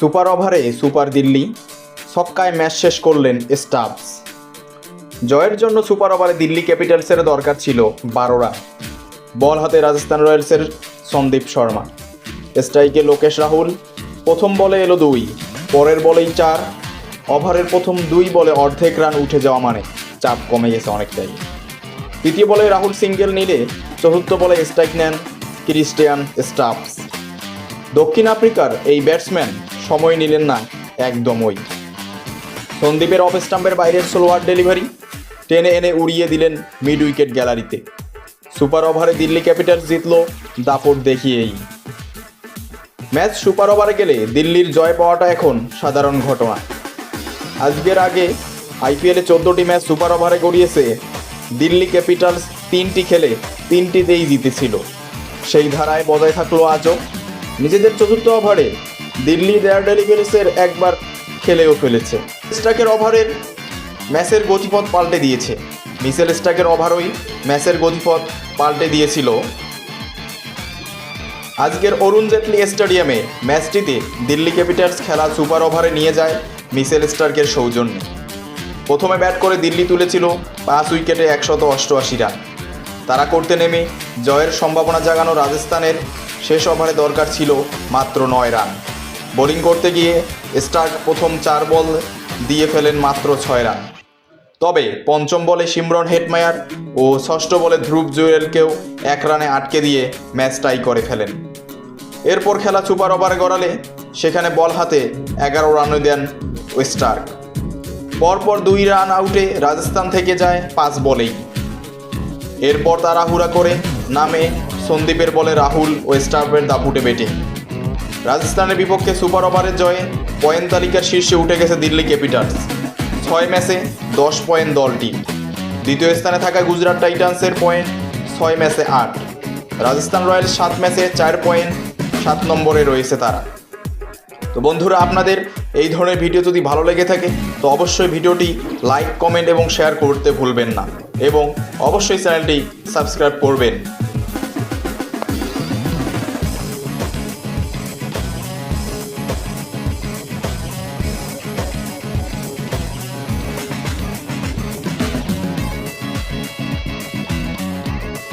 Super ওভারে super Delhi, ছক্কায় match শেষ করলেন স্টাবস। জয়ের জন্য সুপার ওভারে দিল্লি ক্যাপিটালসের দরকার ছিল 12 রান। বল হাতে রাজস্থান রয়্যালসের সন্দীপ শর্মা, স্ট্রাইকে লোকেশ রাহুল। প্রথম বলে এলো 2, পরের বলেই 4। ওভারের প্রথম 2 বলে অর্ধেক রান উঠে যাওয়া মানে চাপ কমে গেছে অনেকটাই। তৃতীয় বলে রাহুল সিঙ্গেল নিলে চতুর্থ বলে স্ট্রাইক নেন ক্রিস্টিয়ান স্টাবস। দক্ষিণ আফ্রিকার এই ব্যাটসম্যান সময় নিলেন না একদমই। সন্দীপের অফ স্টাম্পের বাইরের স্লোয়ার ডেলিভারি টেনে এনে উড়িয়ে দিলেন মিড উইকেট গ্যালারিতে। সুপার ওভারে দিল্লি ক্যাপিটালস জিতল দাপট দেখিয়েই। ম্যাচ সুপার ওভারে গেলে দিল্লির জয় পাওয়াটা এখন সাধারণ ঘটনা। আজকের আগে আইপিএলে 14টি ম্যাচ সুপার ওভারে গড়িয়েছে দিল্লি ক্যাপিটালস, 3টি খেলে 3টিতেই জিতেছিল। সেই ধারায় বজায় থাকলো আজও। নিজেদের চতুর্থ ওভারে দিল্লি ডেয়ারডেভিলসের একবার খেলেও ফেলেছে। স্টার্কের ওভারের ম্যাচের গতিপথ পাল্টে দিয়েছে। মিচেল স্টার্কের ওভারই ম্যাচের গতিপথ পাল্টে দিয়েছিল। আজকের অরুণ জেটলি স্টেডিয়ামে ম্যাচটিতে দিল্লি ক্যাপিটালস খেলা সুপার ওভারে নিয়ে যায় মিচেল স্টার্কের সৌজন্যে। প্রথমে ব্যাট করে দিল্লি তুলেছিল 5 উইকেটে 188 রান। তারা করতে নেমে জয়ের সম্ভাবনা জাগানো রাজস্থানের শেষ ওভারে দরকার ছিল মাত্র 9 রান। বোলিং করতে গিয়ে স্টার্ক প্রথম 4 বল দিয়ে ফেলেন মাত্র 6 রান। তবে পঞ্চম বলে সিমরন হেটমায়ার ও ষষ্ঠ বলে ধ্রুব জুয়েলকেও 1 রানে আটকে দিয়ে ম্যাচ টাই করে ফেলেন। এরপর খেলা সুপার ওভারে গড়ালে সেখানে বল হাতে 11 রানও দেন স্টার্ক। পরপর 2 রান আউটে রাজস্থান থেকে যায় 5 বলেই। এরপর তাড়াহুড়া করে নামে সন্দীপের বলে রাহুল ও স্টার্কের দাপুটে ব্যাটিং। রাজস্থানের বিপক্ষে সুপার ওভারের জয়ে পয়েন্ট তালিকার শীর্ষে উঠে গেছে দিল্লি ক্যাপিটালস। 6 ম্যাচে 10 পয়েন্ট দলটি। দ্বিতীয় স্থানে থাকা গুজরাট টাইটান্সের পয়েন্ট 6 ম্যাচে 8। রাজস্থান রয়্যালস 7 ম্যাচে 4 পয়েন্ট, 7 নম্বরে রয়েছে তারা। তো বন্ধুরা, আপনাদের এই ধরনের ভিডিও যদি ভালো লেগে থাকে তো অবশ্যই ভিডিওটি লাইক, কমেন্ট এবং শেয়ার করতে ভুলবেন না এবং অবশ্যই চ্যানেলটি সাবস্ক্রাইব করবেন।